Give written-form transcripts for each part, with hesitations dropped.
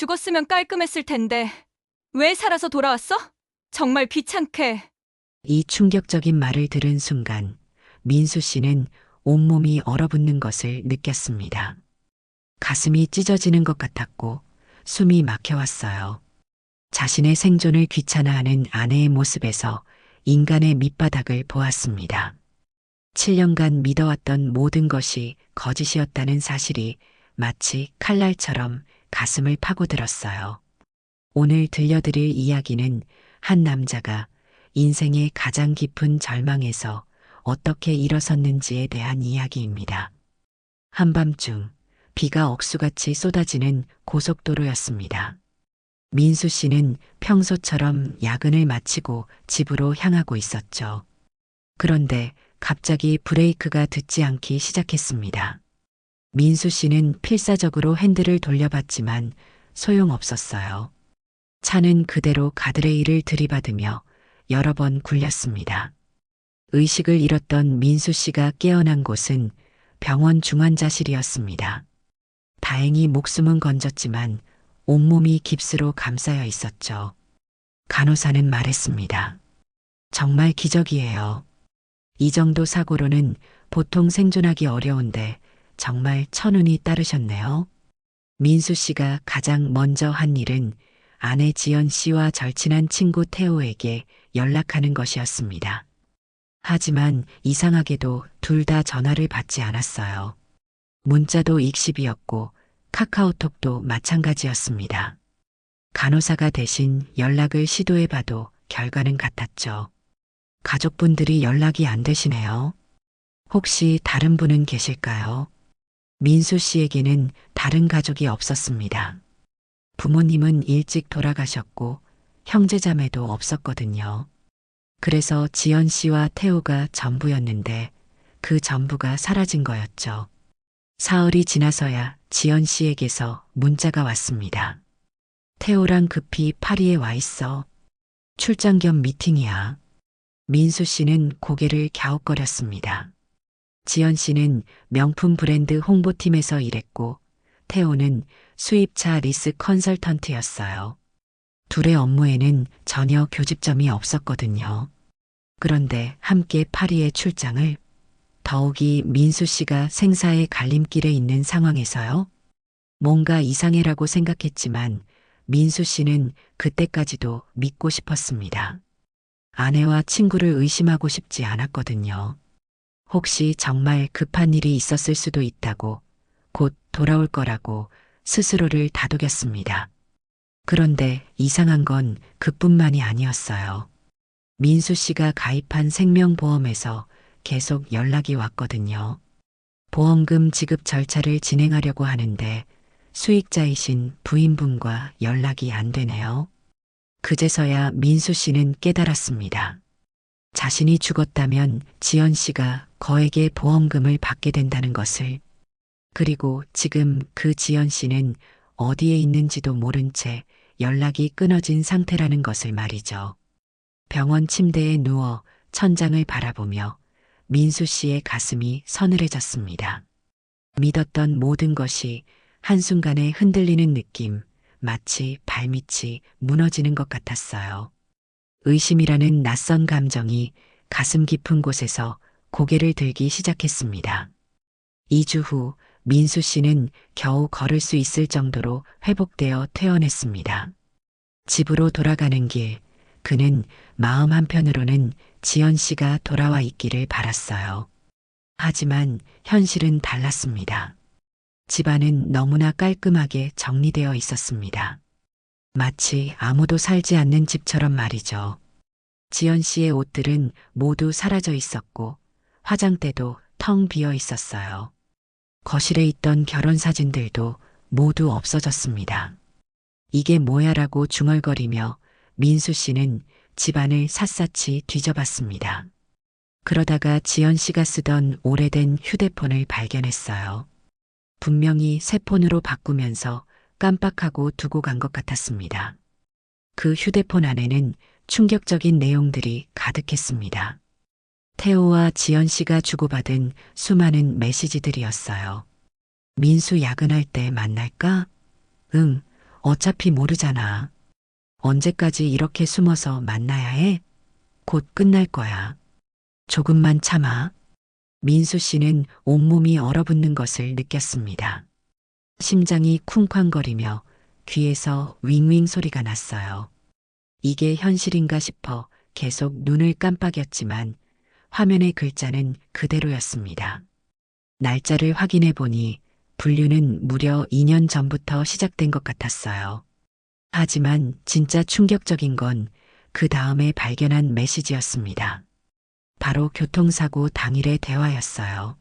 죽었으면 깔끔했을 텐데 왜 살아서 돌아왔어? 정말 귀찮게. 이 충격적인 말을 들은 순간 민수 씨는 온몸이 얼어붙는 것을 느꼈습니다. 가슴이 찢어지는 것 같았고 숨이 막혀왔어요. 자신의 생존을 귀찮아하는 아내의 모습에서 인간의 밑바닥을 보았습니다. 7년간 믿어왔던 모든 것이 거짓이었다는 사실이 마치 칼날처럼 가슴을 파고들었어요. 오늘 들려드릴 이야기는 한 남자가 인생의 가장 깊은 절망에서 어떻게 일어섰는지에 대한 이야기입니다. 한밤중 비가 억수같이 쏟아지는 고속도로였습니다. 민수 씨는 평소처럼 야근을 마치고 집으로 향하고 있었죠. 그런데 갑자기 브레이크가 듣지 않기 시작했습니다. 민수 씨는 필사적으로 핸들을 돌려봤지만 소용없었어요. 차는 그대로 가드레일을 들이받으며 여러 번 굴렸습니다. 의식을 잃었던 민수 씨가 깨어난 곳은 병원 중환자실이었습니다. 다행히 목숨은 건졌지만 온몸이 깁스로 감싸여 있었죠. 간호사는 말했습니다. 정말 기적이에요. 이 정도 사고로는 보통 생존하기 어려운데 정말 천운이 따르셨네요. 민수 씨가 가장 먼저 한 일은 아내 지연 씨와 절친한 친구 태호에게 연락하는 것이었습니다. 하지만 이상하게도 둘 다 전화를 받지 않았어요. 문자도 익십이었고 카카오톡도 마찬가지였습니다. 간호사가 대신 연락을 시도해봐도 결과는 같았죠. 가족분들이 연락이 안 되시네요. 혹시 다른 분은 계실까요? 민수 씨에게는 다른 가족이 없었습니다. 부모님은 일찍 돌아가셨고 형제자매도 없었거든요. 그래서 지연 씨와 태호가 전부였는데 그 전부가 사라진 거였죠. 사흘이 지나서야 지연 씨에게서 문자가 왔습니다. 태호랑 급히 파리에 와 있어. 출장 겸 미팅이야. 민수 씨는 고개를 갸웃거렸습니다. 지연 씨는 명품 브랜드 홍보팀에서 일했고 태호는 수입차 리스 컨설턴트였어요. 둘의 업무에는 전혀 교집점이 없었거든요. 그런데 함께 파리에 출장을, 더욱이 민수 씨가 생사의 갈림길에 있는 상황에서요. 뭔가 이상해라고 생각했지만 민수 씨는 그때까지도 믿고 싶었습니다. 아내와 친구를 의심하고 싶지 않았거든요. 혹시 정말 급한 일이 있었을 수도 있다고, 곧 돌아올 거라고 스스로를 다독였습니다. 그런데 이상한 건 그뿐만이 아니었어요. 민수 씨가 가입한 생명보험에서 계속 연락이 왔거든요. 보험금 지급 절차를 진행하려고 하는데 수익자이신 부인분과 연락이 안 되네요. 그제서야 민수 씨는 깨달았습니다. 자신이 죽었다면 지연 씨가 거액의 보험금을 받게 된다는 것을, 그리고 지금 그 지연 씨는 어디에 있는지도 모른 채 연락이 끊어진 상태라는 것을 말이죠. 병원 침대에 누워 천장을 바라보며 민수 씨의 가슴이 서늘해졌습니다. 믿었던 모든 것이 한순간에 흔들리는 느낌, 마치 발밑이 무너지는 것 같았어요. 의심이라는 낯선 감정이 가슴 깊은 곳에서 고개를 들기 시작했습니다. 2주 후 민수 씨는 겨우 걸을 수 있을 정도로 회복되어 퇴원했습니다. 집으로 돌아가는 길, 그는 마음 한편으로는 지연 씨가 돌아와 있기를 바랐어요. 하지만 현실은 달랐습니다. 집안은 너무나 깔끔하게 정리되어 있었습니다. 마치 아무도 살지 않는 집처럼 말이죠. 지연 씨의 옷들은 모두 사라져 있었고 화장대도 텅 비어 있었어요. 거실에 있던 결혼 사진들도 모두 없어졌습니다. 이게 뭐야라고 중얼거리며 민수 씨는 집안을 샅샅이 뒤져봤습니다. 그러다가 지연 씨가 쓰던 오래된 휴대폰을 발견했어요. 분명히 새 폰으로 바꾸면서 깜빡하고 두고 간 것 같았습니다. 그 휴대폰 안에는 충격적인 내용들이 가득했습니다. 태호와 지연 씨가 주고받은 수많은 메시지들이었어요. 민수 야근할 때 만날까? 응, 어차피 모르잖아. 언제까지 이렇게 숨어서 만나야 해? 곧 끝날 거야. 조금만 참아. 민수 씨는 온몸이 얼어붙는 것을 느꼈습니다. 심장이 쿵쾅거리며 귀에서 윙윙 소리가 났어요. 이게 현실인가 싶어 계속 눈을 깜빡였지만 화면의 글자는 그대로였습니다. 날짜를 확인해 보니 분류는 무려 2년 전부터 시작된 것 같았어요. 하지만 진짜 충격적인 건 그 다음에 발견한 메시지였습니다. 바로 교통사고 당일의 대화였어요.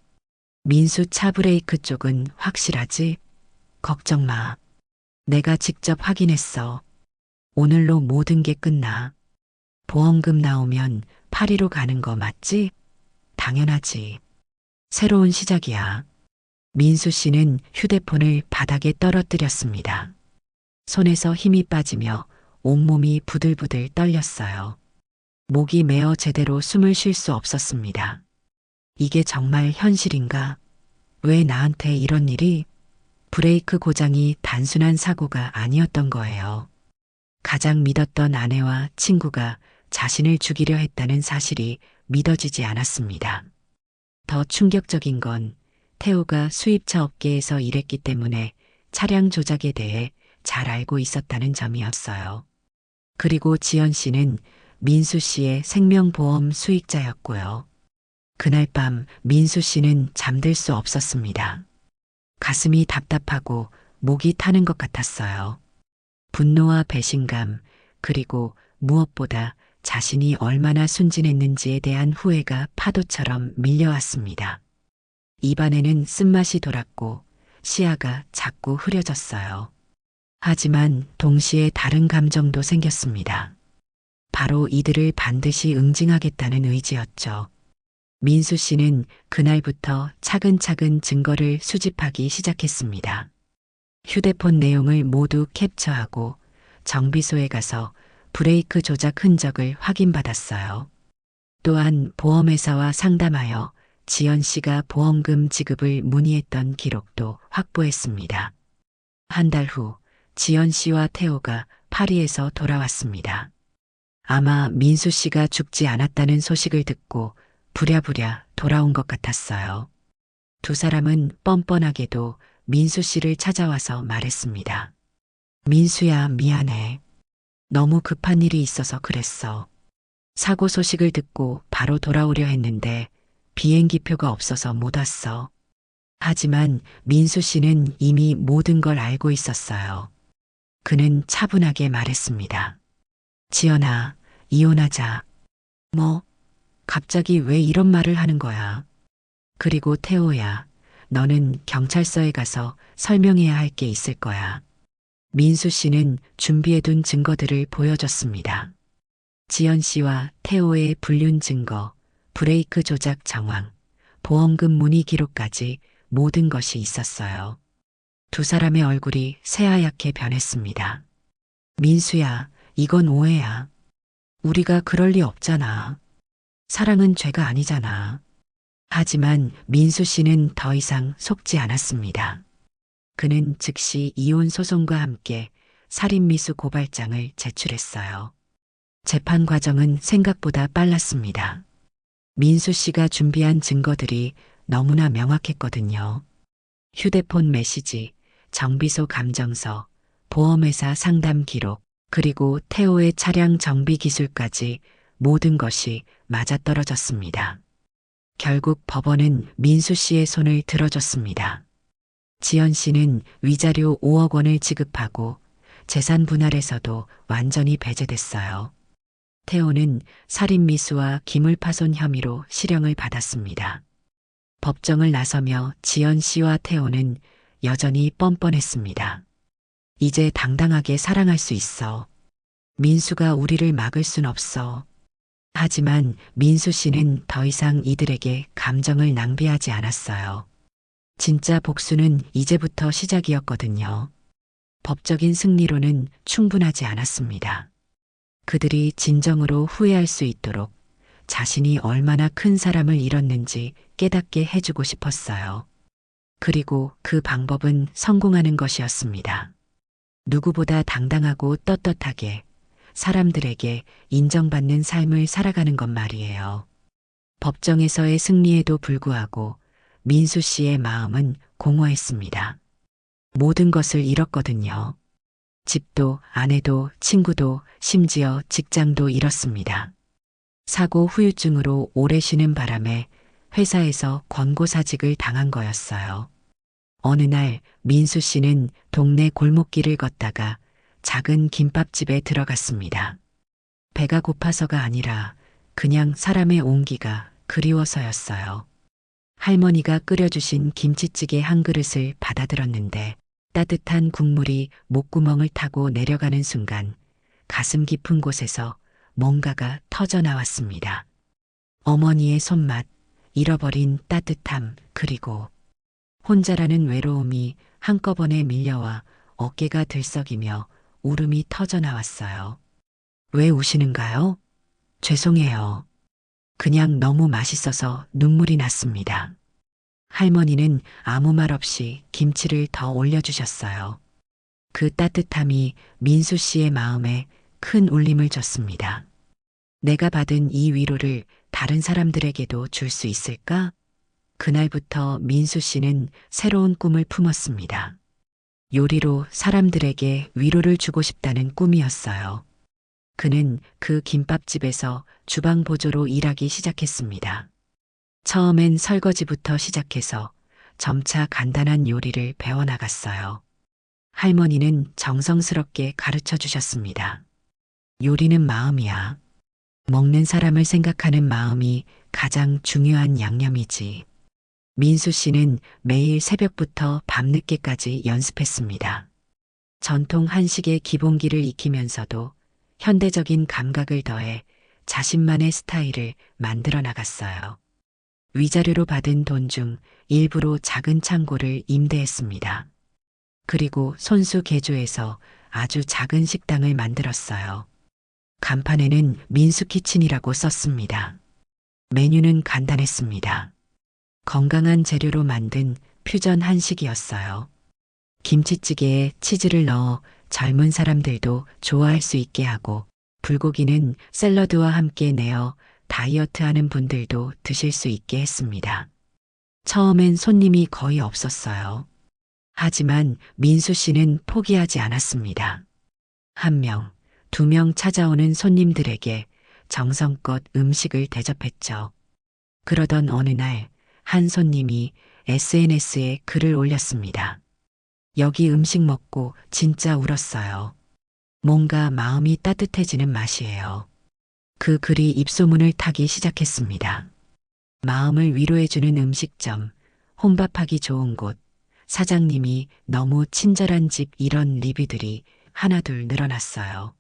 민수 차 브레이크 쪽은 확실하지? 걱정 마. 내가 직접 확인했어. 오늘로 모든 게 끝나. 보험금 나오면 파리로 가는 거 맞지? 당연하지. 새로운 시작이야. 민수 씨는 휴대폰을 바닥에 떨어뜨렸습니다. 손에서 힘이 빠지며 온몸이 부들부들 떨렸어요. 목이 메어 제대로 숨을 쉴 수 없었습니다. 이게 정말 현실인가? 왜 나한테 이런 일이? 브레이크 고장이 단순한 사고가 아니었던 거예요. 가장 믿었던 아내와 친구가 자신을 죽이려 했다는 사실이 믿어지지 않았습니다. 더 충격적인 건 태호가 수입차 업계에서 일했기 때문에 차량 조작에 대해 잘 알고 있었다는 점이었어요. 그리고 지연 씨는 민수 씨의 생명보험 수익자였고요. 그날 밤 민수 씨는 잠들 수 없었습니다. 가슴이 답답하고 목이 타는 것 같았어요. 분노와 배신감, 그리고 무엇보다 자신이 얼마나 순진했는지에 대한 후회가 파도처럼 밀려왔습니다. 입안에는 쓴맛이 돌았고 시야가 자꾸 흐려졌어요. 하지만 동시에 다른 감정도 생겼습니다. 바로 이들을 반드시 응징하겠다는 의지였죠. 민수 씨는 그날부터 차근차근 증거를 수집하기 시작했습니다. 휴대폰 내용을 모두 캡처하고 정비소에 가서 브레이크 조작 흔적을 확인받았어요. 또한 보험회사와 상담하여 지연 씨가 보험금 지급을 문의했던 기록도 확보했습니다. 한 달 후 지연 씨와 태호가 파리에서 돌아왔습니다. 아마 민수 씨가 죽지 않았다는 소식을 듣고 부랴부랴 돌아온 것 같았어요. 두 사람은 뻔뻔하게도 민수 씨를 찾아와서 말했습니다. 민수야, 미안해. 너무 급한 일이 있어서 그랬어. 사고 소식을 듣고 바로 돌아오려 했는데 비행기표가 없어서 못 왔어. 하지만 민수 씨는 이미 모든 걸 알고 있었어요. 그는 차분하게 말했습니다. 지연아, 이혼하자. 뭐? 갑자기 왜 이런 말을 하는 거야? 그리고 태호야, 너는 경찰서에 가서 설명해야 할 게 있을 거야. 민수 씨는 준비해둔 증거들을 보여줬습니다. 지연 씨와 태호의 불륜 증거, 브레이크 조작 정황, 보험금 문의 기록까지 모든 것이 있었어요. 두 사람의 얼굴이 새하얗게 변했습니다. 민수야, 이건 오해야. 우리가 그럴 리 없잖아. 사랑은 죄가 아니잖아. 하지만 민수 씨는 더 이상 속지 않았습니다. 그는 즉시 이혼 소송과 함께 살인미수 고발장을 제출했어요. 재판 과정은 생각보다 빨랐습니다. 민수 씨가 준비한 증거들이 너무나 명확했거든요. 휴대폰 메시지, 정비소 감정서, 보험회사 상담 기록, 그리고 태호의 차량 정비 기술까지 모든 것이 맞아떨어졌습니다. 결국 법원은 민수 씨의 손을 들어줬습니다. 지연 씨는 위자료 5억 원을 지급하고 재산 분할에서도 완전히 배제됐어요. 태호는 살인미수와 기물파손 혐의로 실형을 받았습니다. 법정을 나서며 지연 씨와 태호는 여전히 뻔뻔했습니다. 이제 당당하게 사랑할 수 있어. 민수가 우리를 막을 순 없어. 하지만 민수 씨는 더 이상 이들에게 감정을 낭비하지 않았어요. 진짜 복수는 이제부터 시작이었거든요. 법적인 승리로는 충분하지 않았습니다. 그들이 진정으로 후회할 수 있도록 자신이 얼마나 큰 사람을 잃었는지 깨닫게 해주고 싶었어요. 그리고 그 방법은 성공하는 것이었습니다. 누구보다 당당하고 떳떳하게 사람들에게 인정받는 삶을 살아가는 것 말이에요. 법정에서의 승리에도 불구하고 민수 씨의 마음은 공허했습니다. 모든 것을 잃었거든요. 집도, 아내도, 친구도, 심지어 직장도 잃었습니다. 사고 후유증으로 오래 쉬는 바람에 회사에서 권고사직을 당한 거였어요. 어느 날 민수 씨는 동네 골목길을 걷다가 작은 김밥집에 들어갔습니다. 배가 고파서가 아니라 그냥 사람의 온기가 그리워서였어요. 할머니가 끓여주신 김치찌개 한 그릇을 받아들었는데 따뜻한 국물이 목구멍을 타고 내려가는 순간 가슴 깊은 곳에서 뭔가가 터져 나왔습니다. 어머니의 손맛, 잃어버린 따뜻함, 그리고 혼자라는 외로움이 한꺼번에 밀려와 어깨가 들썩이며 울음이 터져 나왔어요. 왜 우시는가요? 죄송해요. 그냥 너무 맛있어서 눈물이 났습니다. 할머니는 아무 말 없이 김치를 더 올려주셨어요. 그 따뜻함이 민수 씨의 마음에 큰 울림을 줬습니다. 내가 받은 이 위로를 다른 사람들에게도 줄 수 있을까? 그날부터 민수 씨는 새로운 꿈을 품었습니다. 요리로 사람들에게 위로를 주고 싶다는 꿈이었어요. 그는 그 김밥집에서 주방 보조로 일하기 시작했습니다. 처음엔 설거지부터 시작해서 점차 간단한 요리를 배워나갔어요. 할머니는 정성스럽게 가르쳐 주셨습니다. 요리는 마음이야. 먹는 사람을 생각하는 마음이 가장 중요한 양념이지. 민수 씨는 매일 새벽부터 밤늦게까지 연습했습니다. 전통 한식의 기본기를 익히면서도 현대적인 감각을 더해 자신만의 스타일을 만들어 나갔어요. 위자료로 받은 돈 중 일부로 작은 창고를 임대했습니다. 그리고 손수 개조해서 아주 작은 식당을 만들었어요. 간판에는 민수키친이라고 썼습니다. 메뉴는 간단했습니다. 건강한 재료로 만든 퓨전 한식이었어요. 김치찌개에 치즈를 넣어 젊은 사람들도 좋아할 수 있게 하고 불고기는 샐러드와 함께 내어 다이어트하는 분들도 드실 수 있게 했습니다. 처음엔 손님이 거의 없었어요. 하지만 민수 씨는 포기하지 않았습니다. 1명, 2명 찾아오는 손님들에게 정성껏 음식을 대접했죠. 그러던 어느 날 한 손님이 SNS에 글을 올렸습니다. 여기 음식 먹고 진짜 울었어요. 뭔가 마음이 따뜻해지는 맛이에요. 그 글이 입소문을 타기 시작했습니다. 마음을 위로해주는 음식점, 혼밥하기 좋은 곳, 사장님이 너무 친절한 집 이런 리뷰들이 하나둘 늘어났어요.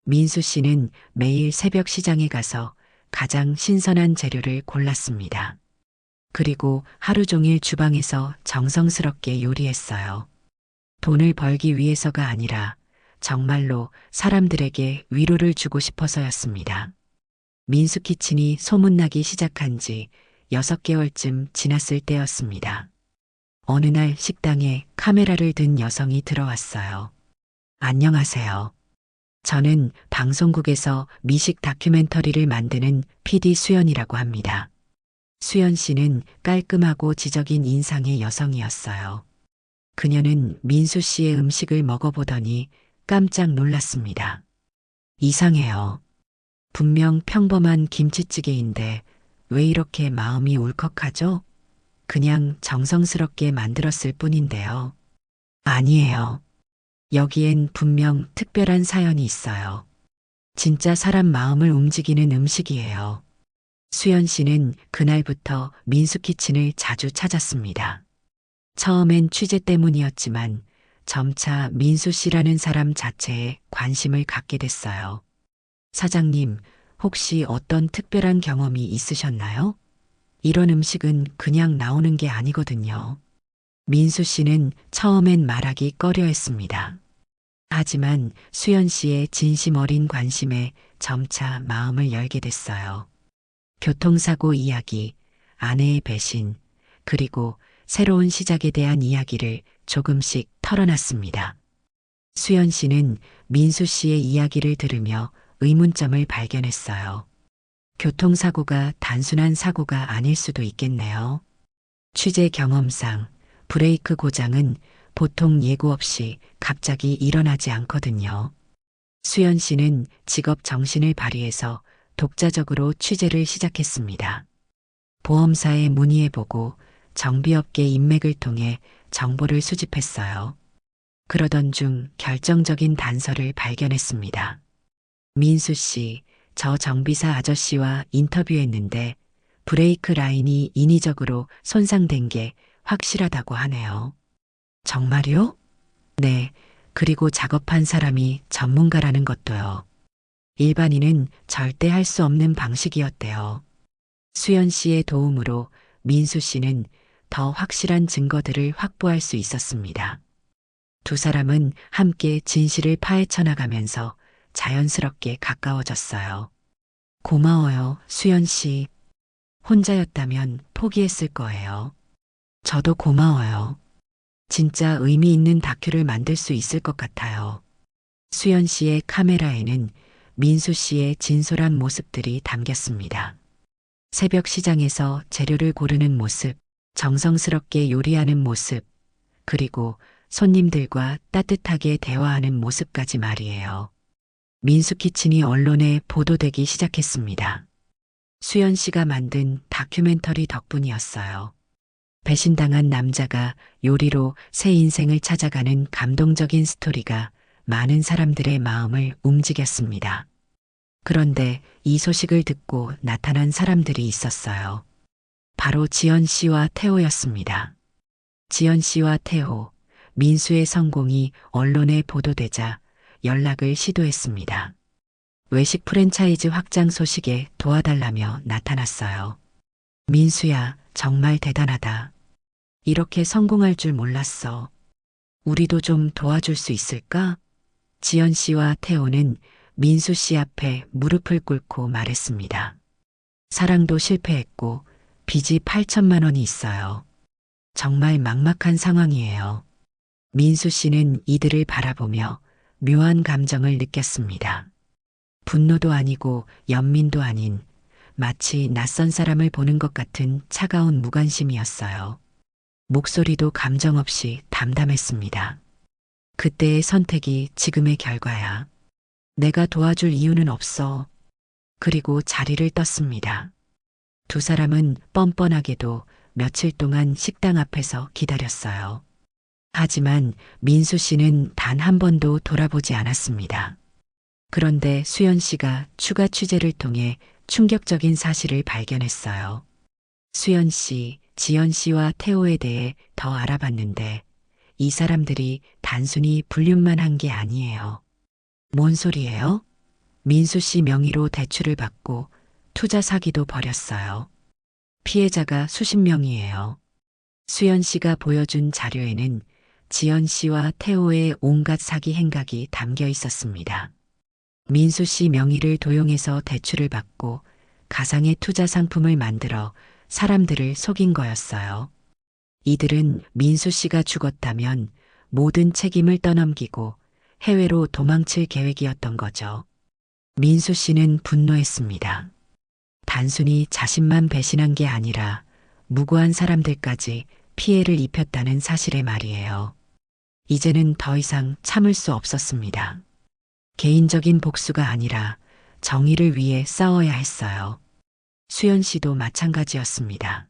민수 씨는 매일 새벽 시장에 가서 가장 신선한 재료를 골랐습니다. 그리고 하루 종일 주방에서 정성스럽게 요리했어요. 돈을 벌기 위해서가 아니라 정말로 사람들에게 위로를 주고 싶어서였습니다. 민수키친이 소문나기 시작한 지 6개월쯤 지났을 때였습니다. 어느 날 식당에 카메라를 든 여성이 들어왔어요. 안녕하세요. 저는 방송국에서 미식 다큐멘터리를 만드는 PD 수연이라고 합니다. 수연 씨는 깔끔하고 지적인 인상의 여성이었어요. 그녀는 민수 씨의 음식을 먹어보더니 깜짝 놀랐습니다. 이상해요. 분명 평범한 김치찌개인데 왜 이렇게 마음이 울컥하죠? 그냥 정성스럽게 만들었을 뿐인데요. 아니에요. 여기엔 분명 특별한 사연이 있어요. 진짜 사람 마음을 움직이는 음식이에요. 수연 씨는 그날부터 민수키친을 자주 찾았습니다. 처음엔 취재 때문이었지만 점차 민수 씨라는 사람 자체에 관심을 갖게 됐어요. 사장님, 혹시 어떤 특별한 경험이 있으셨나요? 이런 음식은 그냥 나오는 게 아니거든요. 민수 씨는 처음엔 말하기 꺼려했습니다. 하지만 수연 씨의 진심 어린 관심에 점차 마음을 열게 됐어요. 교통사고 이야기, 아내의 배신, 그리고 새로운 시작에 대한 이야기를 조금씩 털어놨습니다. 수연 씨는 민수 씨의 이야기를 들으며 의문점을 발견했어요. 교통사고가 단순한 사고가 아닐 수도 있겠네요. 취재 경험상 브레이크 고장은 보통 예고 없이 갑자기 일어나지 않거든요. 수연 씨는 직업 정신을 발휘해서 독자적으로 취재를 시작했습니다. 보험사에 문의해보고 정비업계 인맥을 통해 정보를 수집했어요. 그러던 중 결정적인 단서를 발견했습니다. 민수 씨, 저 정비사 아저씨와 인터뷰했는데 브레이크 라인이 인위적으로 손상된 게 확실하다고 하네요. 정말요? 네, 그리고 작업한 사람이 전문가라는 것도요. 일반인은 절대 할 수 없는 방식이었대요. 수연 씨의 도움으로 민수 씨는 더 확실한 증거들을 확보할 수 있었습니다. 두 사람은 함께 진실을 파헤쳐 나가면서 자연스럽게 가까워졌어요. 고마워요, 수연 씨. 혼자였다면 포기했을 거예요. 저도 고마워요. 진짜 의미 있는 다큐를 만들 수 있을 것 같아요. 수연 씨의 카메라에는 민수 씨의 진솔한 모습들이 담겼습니다. 새벽 시장에서 재료를 고르는 모습, 정성스럽게 요리하는 모습, 그리고 손님들과 따뜻하게 대화하는 모습까지 말이에요. 민수 키친이 언론에 보도되기 시작했습니다. 수연 씨가 만든 다큐멘터리 덕분이었어요. 배신당한 남자가 요리로 새 인생을 찾아가는 감동적인 스토리가 많은 사람들의 마음을 움직였습니다. 그런데 이 소식을 듣고 나타난 사람들이 있었어요. 바로 지연 씨와 태호였습니다. 지연 씨와 태호, 민수의 성공이 언론에 보도되자 연락을 시도했습니다. 외식 프랜차이즈 확장 소식에 도와달라며 나타났어요. 민수야, 정말 대단하다. 이렇게 성공할 줄 몰랐어. 우리도 좀 도와줄 수 있을까? 지연 씨와 태호는 민수 씨 앞에 무릎을 꿇고 말했습니다. 사랑도 실패했고 빚이 8천만 원이 있어요. 정말 막막한 상황이에요. 민수 씨는 이들을 바라보며 묘한 감정을 느꼈습니다. 분노도 아니고 연민도 아닌 마치 낯선 사람을 보는 것 같은 차가운 무관심이었어요. 목소리도 감정 없이 담담했습니다. 그때의 선택이 지금의 결과야. 내가 도와줄 이유는 없어. 그리고 자리를 떴습니다. 두 사람은 뻔뻔하게도 며칠 동안 식당 앞에서 기다렸어요. 하지만 민수 씨는 단 한 번도 돌아보지 않았습니다. 그런데 수연 씨가 추가 취재를 통해 충격적인 사실을 발견했어요. 수연 씨, 지연 씨와 태호에 대해 더 알아봤는데 이 사람들이 단순히 불륜만 한 게 아니에요. 뭔 소리예요? 민수 씨 명의로 대출을 받고 투자 사기도 벌였어요. 피해자가 수십 명이에요. 수연 씨가 보여준 자료에는 지연 씨와 태호의 온갖 사기 행각이 담겨 있었습니다. 민수 씨 명의를 도용해서 대출을 받고 가상의 투자 상품을 만들어 사람들을 속인 거였어요. 이들은 민수 씨가 죽었다면 모든 책임을 떠넘기고 해외로 도망칠 계획이었던 거죠. 민수 씨는 분노했습니다. 단순히 자신만 배신한 게 아니라 무고한 사람들까지 피해를 입혔다는 사실에 말이에요. 이제는 더 이상 참을 수 없었습니다. 개인적인 복수가 아니라 정의를 위해 싸워야 했어요. 수연 씨도 마찬가지였습니다.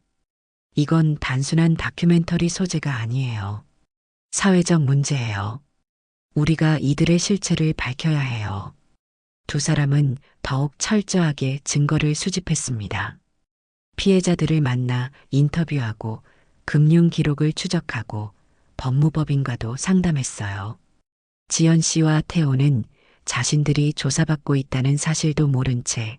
이건 단순한 다큐멘터리 소재가 아니에요. 사회적 문제예요. 우리가 이들의 실체를 밝혀야 해요. 두 사람은 더욱 철저하게 증거를 수집했습니다. 피해자들을 만나 인터뷰하고 금융 기록을 추적하고 법무법인과도 상담했어요. 지연 씨와 태호는 자신들이 조사받고 있다는 사실도 모른 채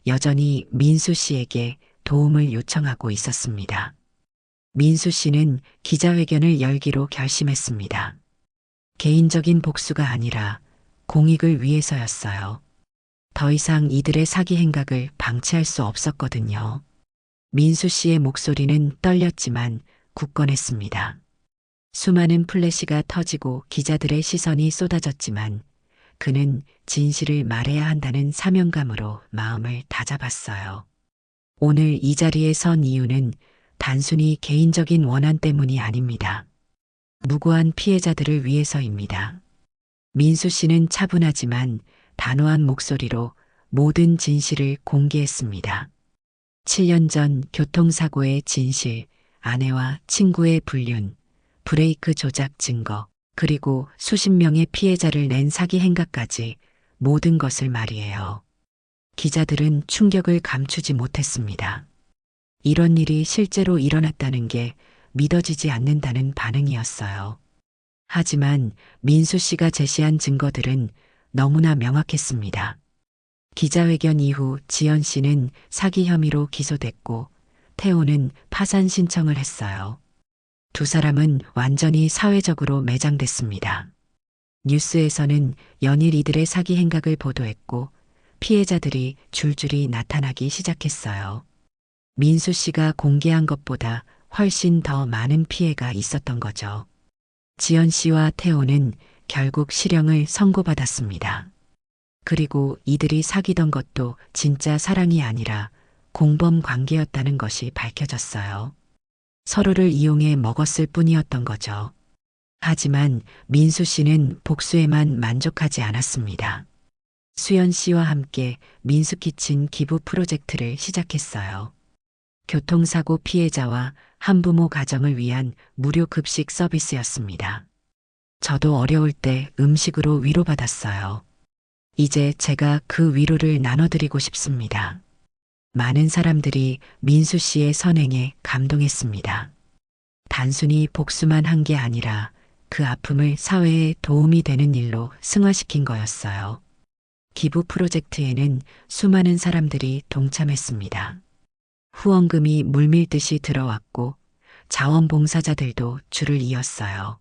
여전히 민수 씨에게 도움을 요청하고 있었습니다. 민수 씨는 기자회견을 열기로 결심했습니다. 개인적인 복수가 아니라 공익을 위해서였어요. 더 이상 이들의 사기 행각을 방치할 수 없었거든요. 민수 씨의 목소리는 떨렸지만 굳건했습니다. 수많은 플래시가 터지고 기자들의 시선이 쏟아졌지만 그는 진실을 말해야 한다는 사명감으로 마음을 다잡았어요. 오늘 이 자리에 선 이유는 단순히 개인적인 원한 때문이 아닙니다. 무고한 피해자들을 위해서입니다. 민수 씨는 차분하지만 단호한 목소리로 모든 진실을 공개했습니다. 7년 전 교통사고의 진실, 아내와 친구의 불륜, 브레이크 조작 증거, 그리고 수십 명의 피해자를 낸 사기 행각까지 모든 것을 말이에요. 기자들은 충격을 감추지 못했습니다. 이런 일이 실제로 일어났다는 게 믿어지지 않는다는 반응이었어요. 하지만 민수 씨가 제시한 증거들은 너무나 명확했습니다. 기자회견 이후 지연 씨는 사기 혐의로 기소됐고 태호는 파산 신청을 했어요. 두 사람은 완전히 사회적으로 매장됐습니다. 뉴스에서는 연일 이들의 사기 행각을 보도했고 피해자들이 줄줄이 나타나기 시작했어요. 민수 씨가 공개한 것보다 훨씬 더 많은 피해가 있었던 거죠. 지연 씨와 태호는 결국 실형을 선고받았습니다. 그리고 이들이 사귀던 것도 진짜 사랑이 아니라 공범 관계였다는 것이 밝혀졌어요. 서로를 이용해 먹었을 뿐이었던 거죠. 하지만 민수 씨는 복수에만 만족하지 않았습니다. 수연 씨와 함께 민수키친 기부 프로젝트를 시작했어요. 교통사고 피해자와 한부모 가정을 위한 무료 급식 서비스였습니다. 저도 어려울 때 음식으로 위로받았어요. 이제 제가 그 위로를 나눠드리고 싶습니다. 많은 사람들이 민수 씨의 선행에 감동했습니다. 단순히 복수만 한 게 아니라 그 아픔을 사회에 도움이 되는 일로 승화시킨 거였어요. 기부 프로젝트에는 수많은 사람들이 동참했습니다. 후원금이 물밀듯이 들어왔고 자원봉사자들도 줄을 이었어요.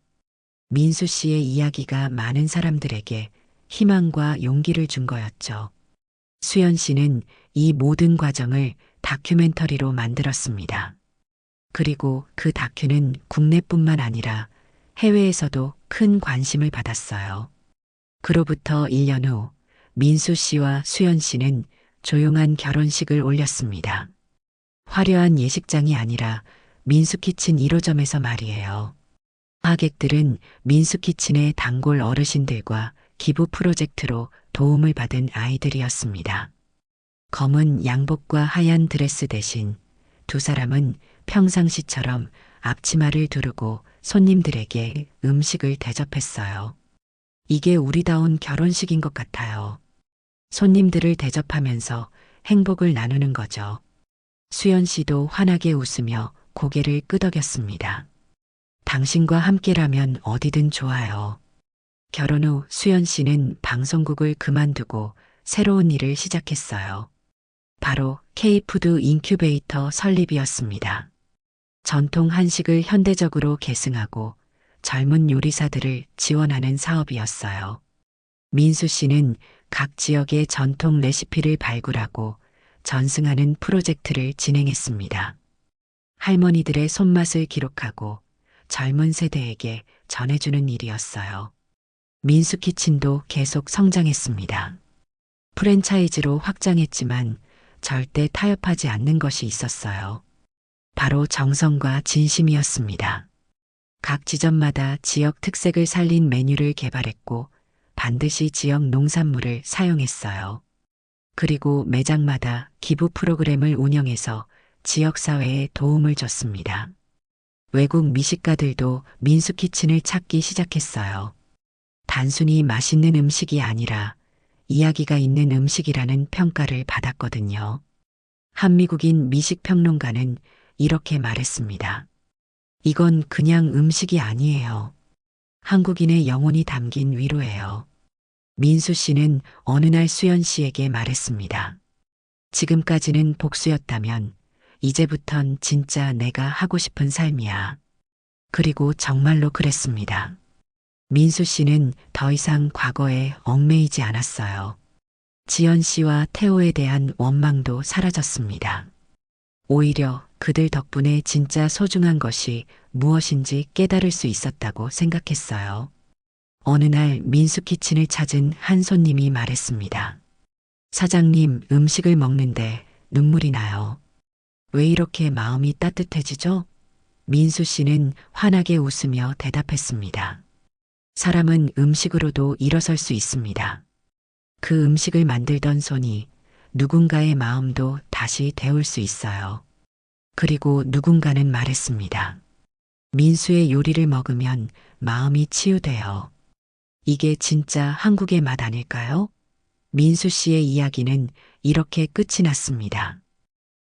민수 씨의 이야기가 많은 사람들에게 희망과 용기를 준 거였죠. 수연 씨는 이 모든 과정을 다큐멘터리로 만들었습니다. 그리고 그 다큐는 국내뿐만 아니라 해외에서도 큰 관심을 받았어요. 그로부터 1년 후 민수 씨와 수연 씨는 조용한 결혼식을 올렸습니다. 화려한 예식장이 아니라 민수키친 1호점에서 말이에요. 하객들은 민수키친의 단골 어르신들과 기부 프로젝트로 도움을 받은 아이들이었습니다. 검은 양복과 하얀 드레스 대신 두 사람은 평상시처럼 앞치마를 두르고 손님들에게 음식을 대접했어요. 이게 우리다운 결혼식인 것 같아요. 손님들을 대접하면서 행복을 나누는 거죠. 수연 씨도 환하게 웃으며 고개를 끄덕였습니다. 당신과 함께라면 어디든 좋아요. 결혼 후 수연 씨는 방송국을 그만두고 새로운 일을 시작했어요. 바로 K푸드 인큐베이터 설립이었습니다. 전통 한식을 현대적으로 계승하고 젊은 요리사들을 지원하는 사업이었어요. 민수 씨는 각 지역의 전통 레시피를 발굴하고 전승하는 프로젝트를 진행했습니다. 할머니들의 손맛을 기록하고 젊은 세대에게 전해주는 일이었어요. 민수키친도 계속 성장했습니다. 프랜차이즈로 확장했지만 절대 타협하지 않는 것이 있었어요. 바로 정성과 진심이었습니다. 각 지점마다 지역 특색을 살린 메뉴를 개발했고 반드시 지역 농산물을 사용했어요. 그리고 매장마다 기부 프로그램을 운영해서 지역사회에 도움을 줬습니다. 외국 미식가들도 민수키친을 찾기 시작했어요. 단순히 맛있는 음식이 아니라 이야기가 있는 음식이라는 평가를 받았거든요. 한미국인 미식평론가는 이렇게 말했습니다. 이건 그냥 음식이 아니에요. 한국인의 영혼이 담긴 위로예요. 민수 씨는 어느 날 수연 씨에게 말했습니다. 지금까지는 복수였다면 이제부턴 진짜 내가 하고 싶은 삶이야. 그리고 정말로 그랬습니다. 민수 씨는 더 이상 과거에 얽매이지 않았어요. 지연 씨와 태호에 대한 원망도 사라졌습니다. 오히려 그들 덕분에 진짜 소중한 것이 무엇인지 깨달을 수 있었다고 생각했어요. 어느 날 민수 키친을 찾은 한 손님이 말했습니다. 사장님, 음식을 먹는데 눈물이 나요. 왜 이렇게 마음이 따뜻해지죠? 민수 씨는 환하게 웃으며 대답했습니다. 사람은 음식으로도 일어설 수 있습니다. 그 음식을 만들던 손이 누군가의 마음도 다시 데울 수 있어요. 그리고 누군가는 말했습니다. 민수의 요리를 먹으면 마음이 치유돼요. 이게 진짜 한국의 맛 아닐까요? 민수 씨의 이야기는 이렇게 끝이 났습니다.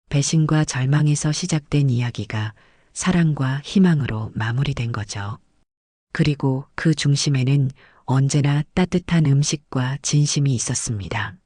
배신과 절망에서 시작된 이야기가 사랑과 희망으로 마무리된 거죠. 그리고 그 중심에는 언제나 따뜻한 음식과 진심이 있었습니다.